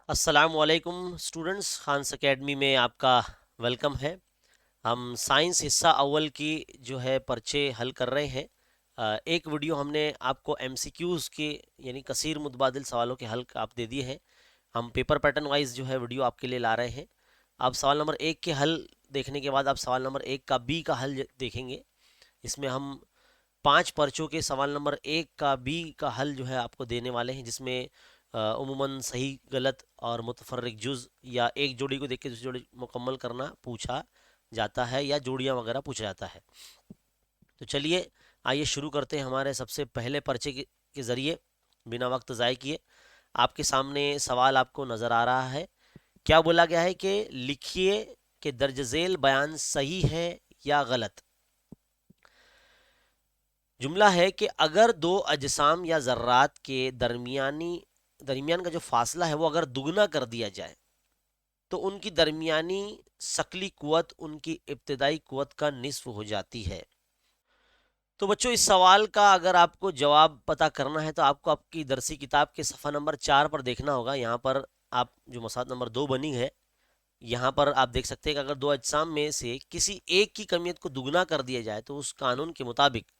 अस्सलामुअलैकुम students, Khans academy में आपका वेलकम है। हम साइंस हिस्सा अव्वल की जो है पर्चे हल कर रहे हैं। एक वीडियो हमने आपको एमसीक्यूज़ के यानी कसीर मुतबादिल सवालों के हल आप दे दिए हैं। हम पेपर पैटर्न वाइज जो है वीडियो आपके लिए ला रहे हैं। आप सवाल नंबर एक के हल देखने के बाद आप सवाल नंबर एक का बी का हल देखेंगे। इसमें हम 5 पर्चों के सवाल नंबर एक का बी का हल जो है आपको देने वाले हैं, जिसमें उमूमन सही गलत और मुतफर्रिक जुज या एक जोड़ी को देख के दूसरी जोड़ी मुकम्मल करना पूछा जाता है या जोड़ियां वगैरह पूछा जाता है। तो चलिए आइए शुरू करते हैं हमारे सबसे पहले पर्चे के ज़रिए। बिना वक्त ज़ाय किए आपके सामने सवाल आपको नज़र आ रहा है। क्या बोला गया है कि लिखिए कि दर्ज झेल बयान सही है या गलत। जुमला है कि अगर दो अजसाम या ज़र्रात के दरमियान का जो फासला है वो अगर दुगना कर दिया जाए तो उनकी दरमियानी शकली कुव्वत उनकी इब्तदाई कुव्वत का निस्फ हो जाती है। तो बच्चों, इस सवाल का अगर आपको जवाब पता करना है तो आपको आपकी दरसी किताब के सफ़ा नंबर 4 पर देखना होगा। यहाँ पर आप जो मसाद नंबर 2 बनी है, यहाँ पर आप देख सकते हैं कि अगर दो अजसाम में से किसी एक की कमियत को दुगना कर दिया जाए तो उस कानून के मुताबिक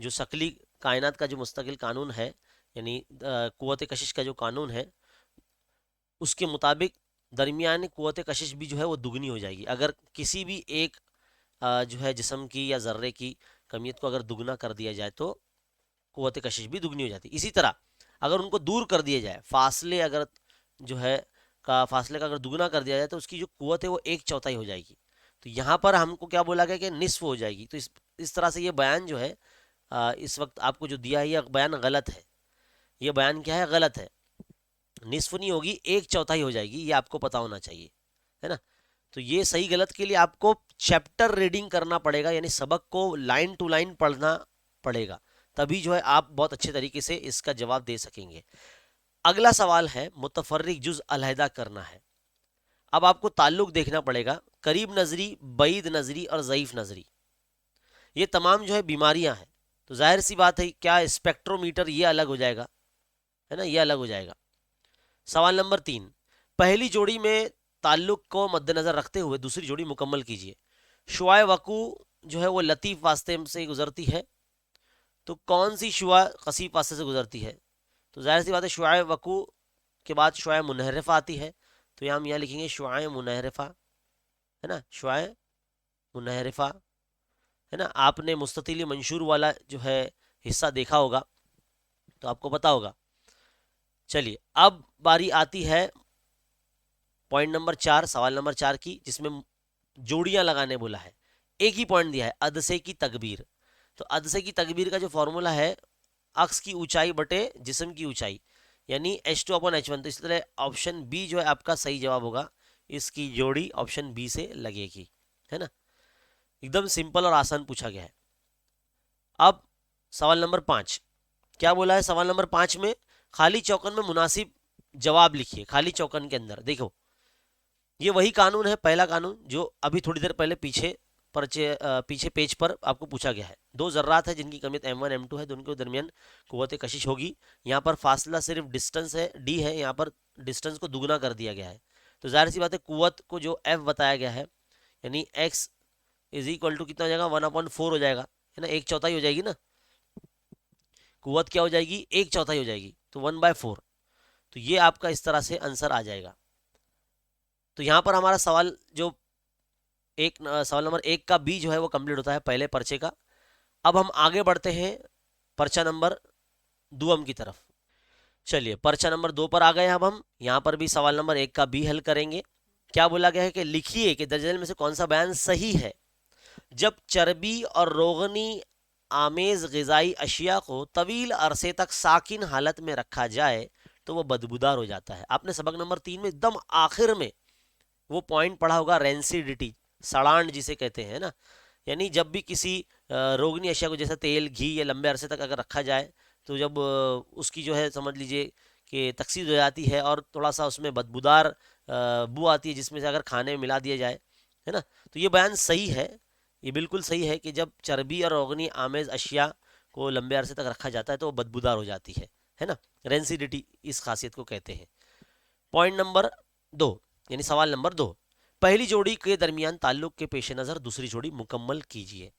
जो शकली कायनात का जो मुस्तकिल कानून है, यानी कुव्वत कशिश का जो कानून है, उसके मुताबिक दरमियानी कुव्वत कशिश भी जो है वो दुगनी हो जाएगी। अगर किसी भी एक जो है जिस्म की या ज़र्रे की कमियत को अगर दुगना कर दिया जाए तो कुव्वत कशिश भी दुगनी हो जाती है। इसी तरह अगर उनको दूर कर दिया जाए, फासले अगर जो है फासले का अगर दुगना कर दिया जाए तो उसकी जो कुव्वत है वो एक चौथाई हो जाएगी। तो यहाँ पर हमको क्या बोला गया कि निस्फ हो जाएगी। तो इस तरह से ये बयान जो है इस वक्त आपको जो दिया है यह बयान गलत है। ये बयान क्या है? गलत है। निस्फ नहीं होगी, एक चौथाई हो जाएगी, ये आपको पता होना चाहिए, है ना। तो ये सही गलत के लिए आपको चैप्टर रीडिंग करना पड़ेगा, यानी सबक को लाइन टू लाइन पढ़ना पड़ेगा, तभी जो है आप बहुत अच्छे तरीके से इसका जवाब दे सकेंगे। अगला सवाल है मुतफर्रिक जुज अलहदा करना है। अब आपको ताल्लुक देखना पड़ेगा, करीब नजरी, बईद नजरी और ज़ईफ नजरी, ये तमाम जो है बीमारियां हैं। तो जाहिर सी बात है, क्या स्पेक्ट्रोमीटर ये अलग हो जाएगा, है ना, ये अलग हो जाएगा। सवाल नंबर 3, पहली जोड़ी में ताल्लुक को मद्देनजर रखते हुए दूसरी जोड़ी मुकम्मल कीजिए। शुआए वकू जो है वो लतीफ़ वास्ते से गुजरती है, तो कौन सी शुआ कसीफ वास्ते से गुजरती है? तो जाहिर सी बात है, शुआए वकू के बाद शुआए मुनहरफा आती है। तो हम यहाँ लिखेंगे शुआए मुनहरफा, है ना, शुआए मुनहरफा, है ना। आपने मुस्ततिल मंशूर वाला जो है हिस्सा देखा होगा तो आपको पता होगा। चलिए, अब बारी आती है पॉइंट नंबर 4, सवाल नंबर 4 की, जिसमें जोड़ियां लगाने बोला है। एक ही पॉइंट दिया है, अदसे की तकबीर। तो अदसे की तकबीर का जो फॉर्मूला है, अक्स की ऊंचाई बटे जिस्म की ऊंचाई, यानी H2/H1। तो इस तरह ऑप्शन बी जो है आपका सही जवाब होगा। इसकी जोड़ी ऑप्शन बी से लगेगी, है ना। एकदम सिंपल और आसान पूछा गया है। अब सवाल नंबर 5, क्या बोला है सवाल नंबर 5 में? खाली चौकन में मुनासिब जवाब लिखिए। खाली चौकन के अंदर देखो, ये वही कानून है, पहला कानून जो अभी थोड़ी देर पहले पीछे पेज पर आपको पूछा गया है। दो ज़र्रात है जिनकी कमियत M1 M2 है, दोनों के दरमियान कुव्वत कशिश होगी। यहाँ पर फासला सिर्फ डिस्टेंस है, डी है, यहाँ पर डिस्टेंस को दुगना कर दिया गया है। तो जाहिर सी बात है, कुव्वत को जो F बताया गया है, यानी x इज इक्वल टू कितना हो जाएगा? 1/4 हो जाएगा, है ना, एक चौथाई हो जाएगी ना। कुव्वत क्या हो जाएगी? एक चौथाई हो जाएगी, तो 1/4। तो ये आपका इस तरह से आंसर आ जाएगा। तो यहाँ पर हमारा सवाल जो सवाल नंबर 1 का बी जो है वो कंप्लीट होता है पहले पर्चे का। अब हम आगे बढ़ते हैं पर्चा नंबर 2 की तरफ। चलिए, पर्चा नंबर 2 पर आ गए। अब हम यहाँ पर भी सवाल नंबर 1 का बी हल करेंगे। क्या बोला गया है कि लिखिए कि दर्ज झेल में से कौन सा बयान सही है। जब चर्बी और रोगनी आमेज ग़िज़ाई अशिया को तवील अरसे तक साकिन हालत में रखा जाए तो वो बदबूदार हो जाता है। आपने सबक नंबर 3 में एकदम आखिर में वो पॉइंट पढ़ा होगा, रेंसिडिटी, सड़ांड जिसे कहते हैं ना। यानी जब भी किसी रोगनी अशिया को, जैसे तेल, घी, या लंबे अरसे तक अगर रखा जाए तो जब उसकी जो है समझ लीजिए कि तकसीद हो जाती है और थोड़ा सा उसमें बदबूदार बू आती है, जिसमें से अगर खाने में मिला दिया जाए, है ना। तो ये बयान सही है, ये बिल्कुल सही है कि जब चर्बी और रोगनी आमेज अशिया को लंबे अरसे तक रखा जाता है तो वो बदबूदार हो जाती है ना। रेंसिडिटी इस खासियत को कहते हैं। पॉइंट नंबर 2 यानी सवाल नंबर 2, पहली जोड़ी के दरमियान ताल्लुक के पेश नज़र दूसरी जोड़ी मुकम्मल कीजिए।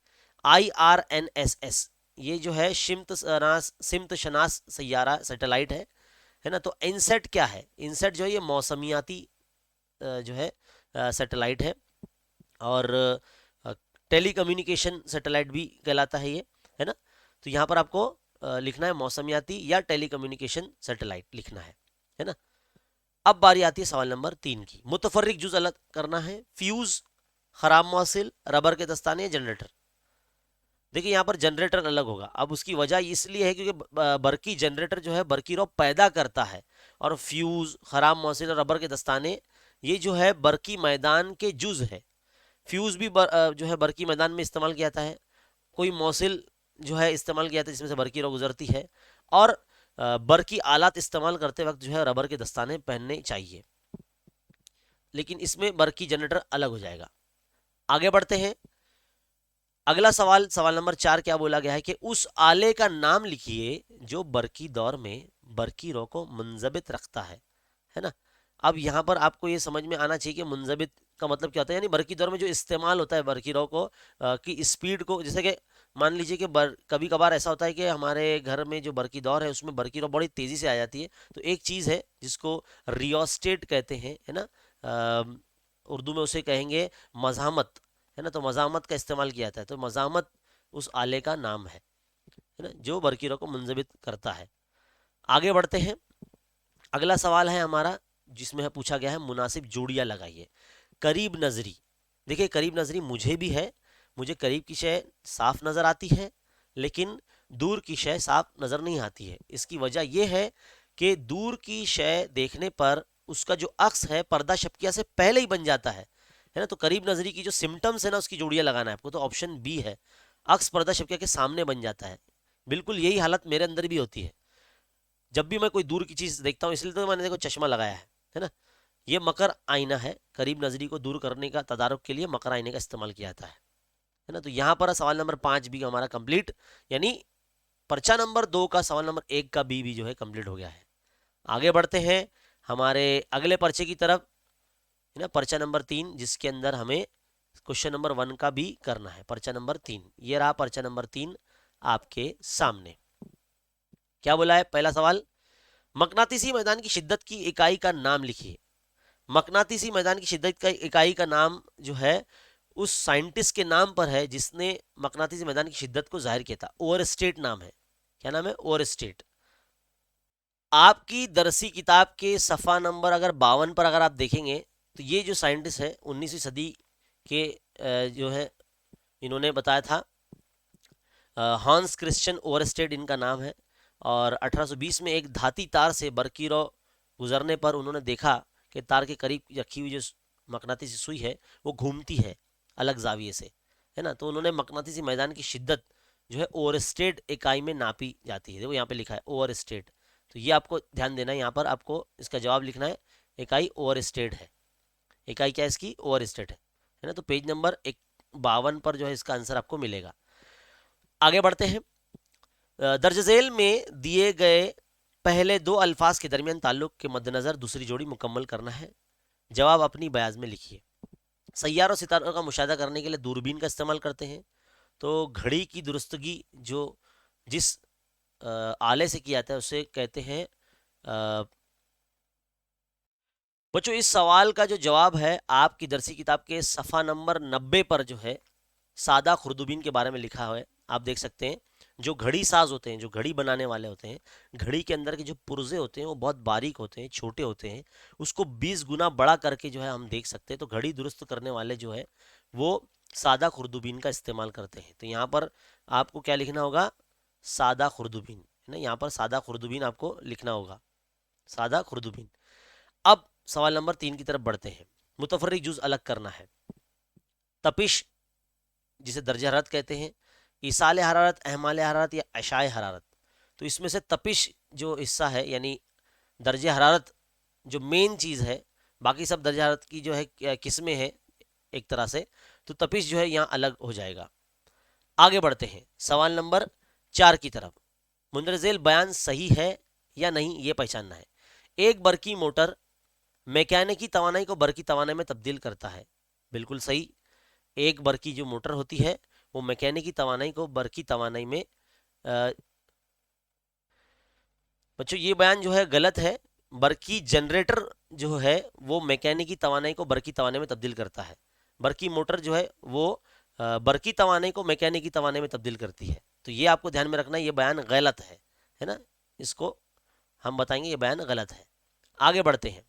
IRNSS ये जो है सिमत शनास सैयारा सैटेलाइट है ना। तो इनसेट क्या है? इनसेट जो है ये मौसमियाती जो है सैटेलाइट है, और टेली कम्युनिकेशन सैटेलाइट भी कहलाता है ना। तो यहाँ पर आपको लिखना है मौसमियाती या टेली कम्युनिकेशन सैटेलाइट लिखना है ना। अब बारी आती है सवाल नंबर 3 की। मुतफर्रिक जुज अलग करना है, फ्यूज, खराब मौसिल, रबर के दस्ताने, जनरेटर। देखिए यहाँ पर जनरेटर अलग होगा। अब उसकी वजह इसलिए है क्योंकि बरकी जनरेटर जो है बरकी रॉ पैदा करता है, और फ्यूज, खराब मौसिल और रबर के दस्ताने ये जो है बरकी मैदान के जुज है। फ्यूज भी जो है बरकी मैदान में इस्तेमाल किया जाता है, कोई मौसिल जो है इस्तेमाल किया जाता है जिसमें से बरकी रॉ गुजरती है, और बरकी आलात इस्तेमाल करते वक्त जो है रबर के दस्ताने पहनने चाहिए, लेकिन इसमें बरकी जनरेटर अलग हो जाएगा। आगे बढ़ते हैं। अगला सवाल, सवाल नंबर 4 क्या बोला गया है कि उस आले का नाम लिखिए जो बरकी दौर में बरकी रॉ को मुंजबित रखता है ना। अब यहाँ पर आपको ये समझ में आना चाहिए कि मुंजबित का मतलब क्या होता है, यानी बरकी दौर में जो इस्तेमाल होता है बरकी रॉ को की स्पीड को, जैसे कि मान लीजिए कि कभी कभार ऐसा होता है कि हमारे घर में जो बरकी दौर है उसमें बरकी रॉ बड़ी तेज़ी से आ जाती है। तो एक चीज़ है जिसको रियोस्टेट कहते हैं, है ना। उर्दू में उसे कहेंगे मज़ामत, है ना। तो मज़ामत का इस्तेमाल किया जाता है, तो मज़ामत उस आले का नाम है ना, जो बरकी रॉ को मुंजबित करता है। आगे बढ़ते हैं। अगला सवाल है हमारा जिसमें पूछा गया है मुनासिब जोड़ियां लगाइए। करीब नजरी, देखिए करीब नजरी मुझे भी है, मुझे करीब की शय साफ नजर आती है, लेकिन दूर की शय साफ नजर नहीं आती है। इसकी वजह यह है कि दूर की शय देखने पर उसका जो अक्स है पर्दा शबकिया से पहले ही बन जाता है ना। तो करीब नजरी की जो सिम्टम्स है ना उसकी जोड़ियां लगाना है आपको, तो ऑप्शन बी है, अक्स पर्दा शबकिया के सामने बन जाता है। बिल्कुल यही हालत मेरे अंदर भी होती है जब भी मैं कोई दूर की चीज देखता हूँ, इसलिए तो मैंने देखो चश्मा लगाया है ना। ये मकर आईना है, करीब नजरी को दूर करने का तदारुक के लिए मकर आईने का इस्तेमाल किया जाता है ना। तो यहाँ पर सवाल नंबर 5 भी हमारा कंप्लीट, यानी पर्चा नंबर 2 का सवाल नंबर 1 का भी जो है कंप्लीट हो गया है। आगे बढ़ते हैं हमारे अगले पर्चे की तरफ, है ना। पर्चा नंबर 3 जिसके अंदर हमें क्वेश्चन नंबर 1 का भी करना है। पर्चा नंबर 3, ये रहा पर्चा नंबर 3 आपके सामने। क्या बोला है? पहला सवाल, मकनातीसी मैदान की शिद्दत की इकाई का नाम लिखिए। मकनातीसी मैदान की शिद्दत का इकाई का नाम जो है उस साइंटिस्ट के नाम पर है जिसने मकनातीसी मैदान की शिद्दत को जाहिर किया था। ओवरस्टेट नाम है। क्या नाम है? ओवरस्टेट। आपकी दरसी किताब के सफ़ा नंबर अगर 52 पर अगर आप देखेंगे तो ये जो साइंटिस्ट है 19वीं सदी के जो है इन्होंने बताया था, हॉन्स क्रिश्चियन ओवरस्टेट इनका नाम है। और 1820 में एक धाती तार से बरकीरो गुजरने पर उन्होंने देखा कि तार के करीब रखी हुई जो मकनातीसी सुई है वो घूमती है अलग जाविये से, है ना। तो उन्होंने मकनातीसी मैदान की शिद्दत जो है ओवरस्टेट इकाई में नापी जाती है। देखो यहाँ पे लिखा है ओवरस्टेट, तो ये आपको ध्यान देना है। यहाँ पर आपको इसका जवाब लिखना है, इकाई ओवरस्टेट है। इकाई क्या है इसकी? ओवरस्टेट है ना। तो पेज नंबर 52 पर जो है इसका आंसर आपको मिलेगा। आगे बढ़ते हैं। दर्ज झेल में दिए गए पहले दो अल्फाज के दरमियान ताल्लुक के मद्देनजर दूसरी जोड़ी मुकम्मल करना है। जवाब अपनी बयाज में लिखिए। सैयारों सितारों का मुशाहदा करने के लिए दूरबीन का इस्तेमाल करते हैं। तो घड़ी की दुरुस्तगी जो जिस आले से किया जाता है उसे कहते हैं बच्चों इस सवाल का जो जवाब है आपकी दरसी किताब के सफ़ा नंबर 90 पर जो है सादा खुर्दुबीन के बारे में लिखा हुआ है। आप देख सकते हैं जो घड़ी साज होते हैं, जो घड़ी बनाने वाले होते हैं, घड़ी के अंदर के जो पुर्जे होते हैं वो बहुत बारीक होते हैं, छोटे होते हैं। उसको 20 गुना बड़ा करके जो है हम देख सकते हैं। तो घड़ी दुरुस्त करने वाले जो है वो सादा खुर्दुबीन का इस्तेमाल करते हैं। तो यहाँ पर आपको क्या लिखना होगा? सादा खुर्दुबीन, है ना। यहाँ पर सादा खुर्दुबीन आपको लिखना होगा, सादा खुर्दुबीन। अब सवाल नंबर 3 की तरफ बढ़ते हैं। मुतफर्रिक जुज अलग करना है। तपिश जिसे दर्जा हरारत कहते हैं, इसाल हरारत, अहमाल हरारत या अशाए हरारत। तो इसमें से तपिश जो हिस्सा है यानी दर्ज हरारत जो मेन चीज़ है, बाकी सब दर्ज हरारत की जो है किस्में हैं एक तरह से, तो तपिश जो है यहाँ अलग हो जाएगा। आगे बढ़ते हैं सवाल नंबर 4 की तरफ। मुंदरजेल बयान सही है या नहीं ये पहचानना है। एक बरकी मोटर मैकेनिकी तवानाई को बरकी तवानाई में तब्दील करता है। बिल्कुल सही। एक बरकी जो मोटर होती है वो मैकेनिकी तवानाई को बरकी तवानाई में अ, बच्चों ये बयान जो है गलत है। बरकी जनरेटर जो है वो मैकेनिकी तवानाई को बरकी तवानाई में तब्दील करता है। बरकी मोटर जो है वो बरकी तवानाई को मैकेनिकी तवानाई में तब्दील करती है। तो ये आपको ध्यान में रखना, ये बयान गलत है ना। इसको हम बताएंगे ये बयान गलत है। आगे बढ़ते हैं।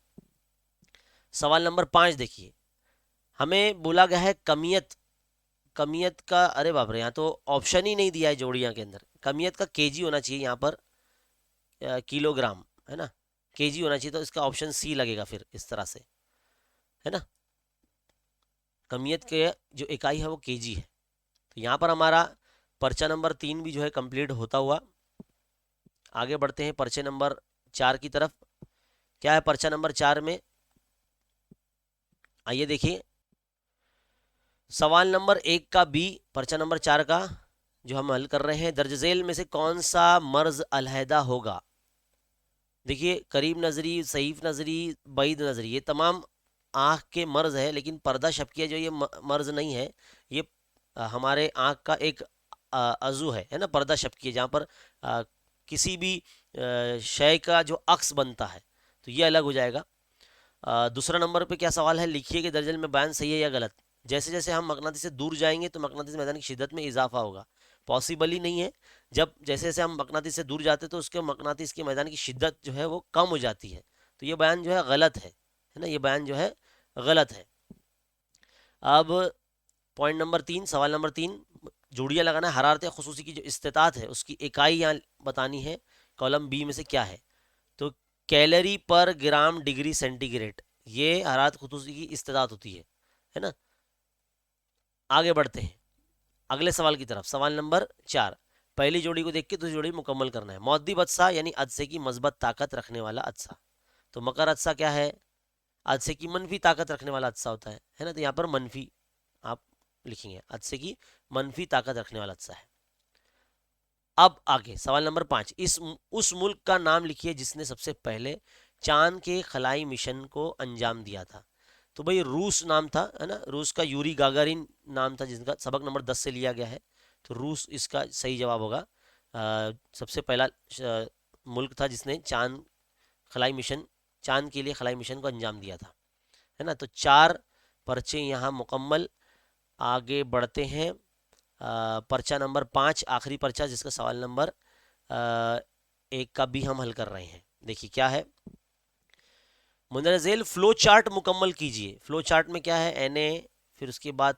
सवाल नंबर 5 देखिए। हमें बोला गया है कमियत। कमियत का, अरे बाप रे, यहाँ तो ऑप्शन ही नहीं दिया है जोड़ियाँ के अंदर। कमियत का केजी होना चाहिए यहाँ पर, किलोग्राम है ना, केजी होना चाहिए, तो इसका ऑप्शन सी लगेगा फिर इस तरह से, है ना। कमियत के जो इकाई है वो केजी है। तो यहाँ पर हमारा पर्चा नंबर 3 भी जो है कंप्लीट होता हुआ। आगे बढ़ते हैं पर्चे नंबर 4 की तरफ। क्या है पर्चा नंबर 4 में, आइए देखिए। सवाल नंबर 1 का बी, पर्चा नंबर 4 का जो हम हल कर रहे हैं, दर्ज झेल में से कौन सा मर्ज अलहदा होगा। देखिए करीब नजरी, सहीफ नजरी, बैद नजरी, ये तमाम आँख के मर्ज है, लेकिन पर्दा शफकिया जो ये मर्ज नहीं है। ये हमारे आँख का एक अज़ू है ना, पर्दा शफकिया, जहाँ पर किसी भी शय का जो अक्स बनता है, तो ये अलग हो जाएगा। दूसरा नंबर पे क्या सवाल है, लिखिए कि दर्जन में बयान सही है या गलत। जैसे जैसे हम मकनाती से दूर जाएंगे तो मकनाती मैदान की शिद्दत में इजाफा होगा। पॉसिबल ही नहीं है। जब जैसे जैसे हम मकनातीस से दूर जाते हैं तो उसके मकनातीस के मैदान की शिद्दत जो है वो कम हो जाती है। तो ये बयान जो है गलत है ना, ये बयान जो है गलत है। अब पॉइंट नंबर 3, सवाल नंबर 3, जोड़ियाँ लगाना है। हरारत खुसूसी की जो इस्तेतात है उसकी इकाई यहाँ बतानी है। कॉलम बी में से क्या है, तो कैलोरी पर ग्राम डिग्री सेंटीग्रेड, ये हरारत खुसूसी की इस्तेतात होती है ना। आगे बढ़ते हैं अगले सवाल की तरफ। सवाल नंबर 4, पहली जोड़ी को देख के दूसरी जोड़ी मुकम्मल करना है। मौद्दी अदसा यानी अदसे की मजबत ताकत रखने वाला अदसा। तो मकर अदसा क्या है, अदसे की मनफी ताकत रखने वाला अदसा होता है ना। तो यहाँ पर मनफी आप लिखेंगे, अदसे की मनफी ताकत रखने वाला अदसा है। अब आगे सवाल नंबर 5, इस उस मुल्क का नाम लिखिए जिसने सबसे पहले चांद के खलाई मिशन को अंजाम दिया था। तो भाई रूस नाम था, है ना। रूस का यूरी गागारिन नाम था, जिसका सबक नंबर 10 से लिया गया है। तो रूस इसका सही जवाब होगा। सबसे पहला मुल्क था जिसने चांद खलाई मिशन, चांद के लिए खलाई मिशन को अंजाम दिया था, है ना। तो 4 पर्चे यहाँ मुकम्मल। आगे बढ़ते हैं। पर्चा नंबर 5 आखिरी पर्चा, जिसका सवाल नंबर 1 का भी हम हल कर रहे हैं। देखिए क्या है, मुंदरजेल फ्लो चार्ट मुकम्मल कीजिए। फ्लो चार्ट में क्या है, Na, फिर उसके बाद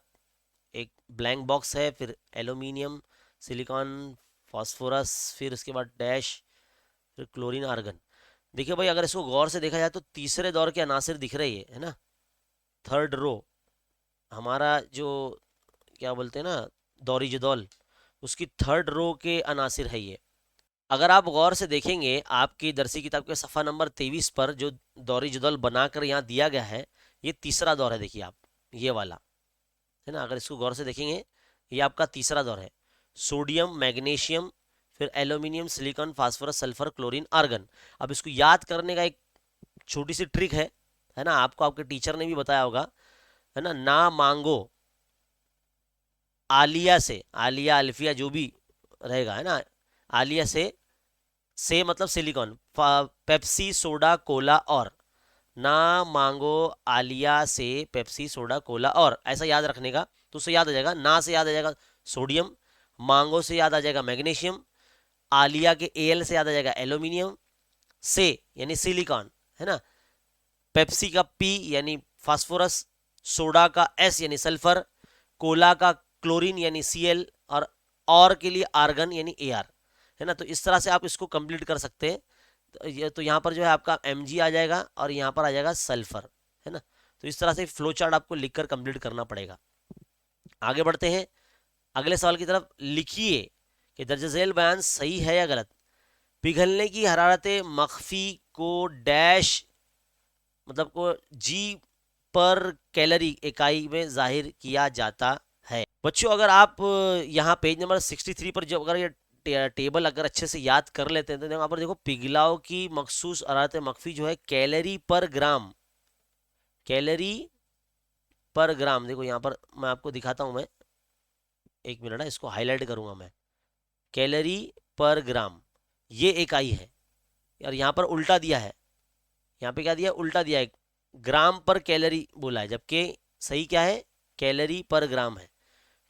एक ब्लैंक बॉक्स है, फिर एल्यूमिनियम, सिलिकॉन, फास्फोरस, फिर उसके बाद डैश, फिर क्लोरीन, आर्गन। देखिए भाई, अगर इसको गौर से देखा जाए तो तीसरे दौर के अनासिर दिख रहे हैं, है ना। थर्ड रो हमारा जो क्या बोलते हैं ना, दौरी जदौल, उसकी थर्ड रो के अनासिर है ये। अगर आप गौर से देखेंगे आपकी दरसी किताब के सफ़ा नंबर 23 पर जो दौरी जदौल बनाकर यहाँ दिया गया है, ये तीसरा दौर है। देखिए आप, ये वाला, है ना। अगर इसको गौर से देखेंगे, ये आपका तीसरा दौर है। सोडियम, मैग्नीशियम, फिर aluminium, silicon, phosphorus, sulphur, chlorine, argon. अब इसको याद करने का एक छोटी सी ट्रिक है ना, आपको आपके टीचर ने भी बताया होगा, है ना। ना मांगो आलिया से, आलिया अल्फिया जो भी रहेगा, है ना। आलिया से मतलब सिलिकॉन, पेप्सी, सोडा, कोला और। ना मांगो आलिया से पेप्सी, सोडा, कोला और, ऐसा याद रखने का। तो उससे याद आ जाएगा, ना से याद आ जाएगा सोडियम, मांगो से याद आ जाएगा मैग्नीशियम, आलिया के एल से याद आ जाएगा एल्यूमिनियम, से यानी सिलिकॉन, है ना। पेप्सी का पी यानी फास्फोरस, सोडा का एस यानी सल्फर, कोला का क्लोरीन यानी Cl, और के लिए आर्गन यानी Ar, है ना। तो इस तरह से आप इसको कंप्लीट कर सकते हैं। तो यहाँ पर जो है आपका Mg आ जाएगा और यहाँ पर आ जाएगा सल्फर, है ना। तो इस तरह से फ्लो चार्ट आपको लिखकर कंप्लीट करना पड़ेगा। आगे बढ़ते हैं अगले सवाल की तरफ। लिखिए कि दर्ज झेल बयान सही है या गलत। पिघलने की हरारत मख्फी को डैश मतलब को जी पर कैलोरी इकाई में जाहिर किया जाता है। बच्चों अगर आप यहाँ पेज नंबर 63 पर जो अगर ये टेबल अगर अच्छे से याद कर लेते हैं तो यहाँ पर देखो, पिघलाव की मखसूस हरारत मख्फी जो है कैलोरी पर ग्राम कैलोरी पर ग्राम, देखो यहाँ पर मैं आपको दिखाता हूँ, मैं एक मिनट है, इसको हाईलाइट करूंगा मैं। कैलोरी पर ग्राम ये इकाई है, और यहाँ पर उल्टा दिया है, यहाँ पे क्या दिया है, उल्टा दिया है, ग्राम पर कैलोरी बोला है, जबकि सही क्या है, कैलोरी पर ग्राम है।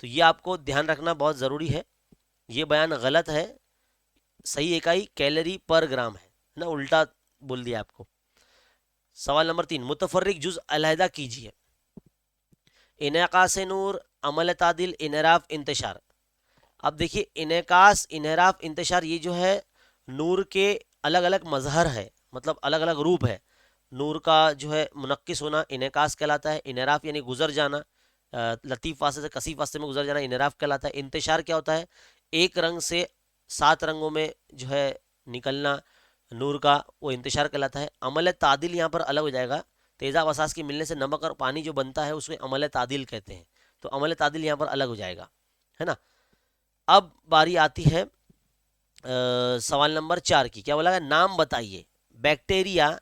तो ये आपको ध्यान रखना बहुत ज़रूरी है, ये बयान गलत है, सही इकाई कैलोरी पर ग्राम है ना, उल्टा बोल दिया आपको। सवाल नंबर 3, मुतफर्रिक जुज अलहदा कीजिए। इनेकास नूर, अमल तादिल, इनराफ, इंतशार। अब देखिए इनेकास, इनराफ, इंतशार ये जो है नूर के अलग अलग मजहर है, मतलब अलग अलग रूप है। नूर का जो है मुनक्किस होना इनेकास कहलाता है, इनराफ यानी गुजर जाना, लतीफ़ वास्ते से कसीफ वास्ते में गुजर जाना इनराफ कहलाता है। इंतशार क्या होता है, एक रंग से 7 रंगों में जो है निकलना नूर का, वो इंतशार कहलाता है। अमल तादिल यहाँ पर अलग हो जाएगा, तेज़ाब असास के मिलने से नमक और पानी जो बनता है उसमें अमल तादिल कहते हैं, तो अमल तादिल यहाँ पर अलग हो जाएगा, है ना। अब बारी आती है सवाल नंबर 4 की। क्या बोला है, नाम बताइए बैक्टीरिया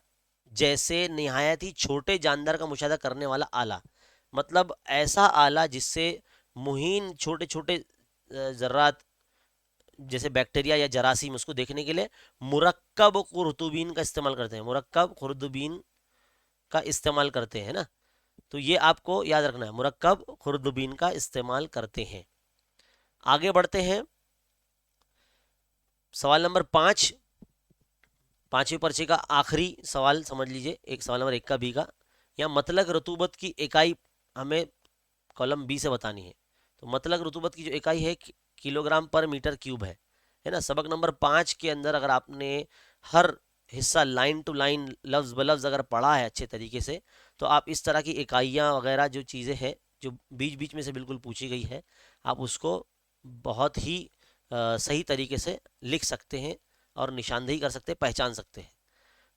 जैसे निहायत ही छोटे जानदार का मुशाहिदा करने वाला आला, मतलब ऐसा आला जिससे मुहीन छोटे छोटे जर्रात जैसे बैक्टीरिया या जरासीम उसको देखने के लिए मुरक्कब खुर्दुबीन का इस्तेमाल करते हैं, मुरक्कब खुर्दुबीन का इस्तेमाल करते हैं ना। तो ये आपको याद रखना है, मुरक्कब खुर्दुबीन का इस्तेमाल करते हैं। आगे बढ़ते हैं, सवाल नंबर 5, पांचवें पर्चे का आखिरी सवाल समझ लीजिए, एक सवाल नंबर 1 का बी का। यहाँ मतलक रतूबत की इकाई हमें कॉलम बी से बतानी है। तो मतलक रतूबत की जो इकाई है किलोग्राम पर मीटर क्यूब है ना। सबक नंबर 5 के अंदर अगर आपने हर हिस्सा लाइन टू लाइन लफ्ज़ ब लफ्ज़ अगर पढ़ा है अच्छे तरीके से, तो आप इस तरह की इकाइयाँ वगैरह जो चीज़ें हैं जो बीच बीच में से बिल्कुल पूछी गई है, आप उसको बहुत ही सही तरीके से लिख सकते हैं और निशानदेही कर सकते हैं, पहचान सकते हैं।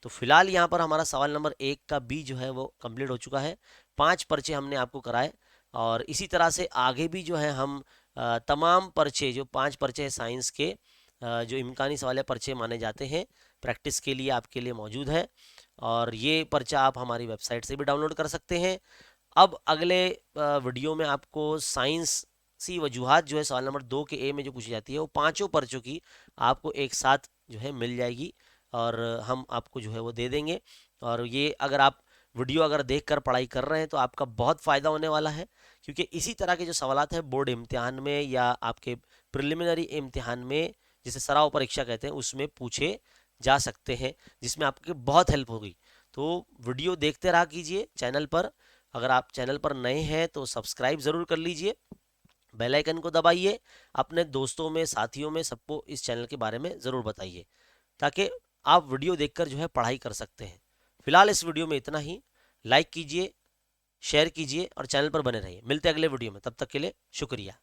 तो फिलहाल यहाँ पर हमारा सवाल नंबर 1 का बी जो है वो कंप्लीट हो चुका है। 5 पर्चे हमने आपको कराए, और इसी तरह से आगे भी जो है हम तमाम पर्चे, जो 5 पर्चे हैं साइंस के, जो इम्कानी सवाल पर्चे माने जाते हैं, प्रैक्टिस के लिए आपके लिए मौजूद है, और ये पर्चा आप हमारी वेबसाइट से भी डाउनलोड कर सकते हैं। अब अगले वीडियो में आपको साइंस सी वजूहात जो है सवाल नंबर 2 के ए में जो पूछी जाती है, वो पांचों पर्चों की आपको एक साथ जो है मिल जाएगी, और हम आपको जो है वो दे देंगे। और ये अगर आप वीडियो अगर देखकर पढ़ाई कर रहे हैं तो आपका बहुत फ़ायदा होने वाला है, क्योंकि इसी तरह के जो सवालात हैं बोर्ड इम्तिहान में या आपके प्रिलिमिनरी इम्तिहान में, जिसे सराव परीक्षा कहते हैं, उसमें पूछे जा सकते हैं, जिसमें आपकी बहुत हेल्प होगी। तो वीडियो देखते रहा कीजिए चैनल पर। अगर आप चैनल पर नए हैं तो सब्सक्राइब ज़रूर कर लीजिए, बेल आइकन को दबाइए, अपने दोस्तों में साथियों में सबको इस चैनल के बारे में ज़रूर बताइए, ताकि आप वीडियो देखकर जो है पढ़ाई कर सकते हैं। फिलहाल इस वीडियो में इतना ही। लाइक कीजिए, शेयर कीजिए और चैनल पर बने रहिए। मिलते हैं अगले वीडियो में, तब तक के लिए शुक्रिया।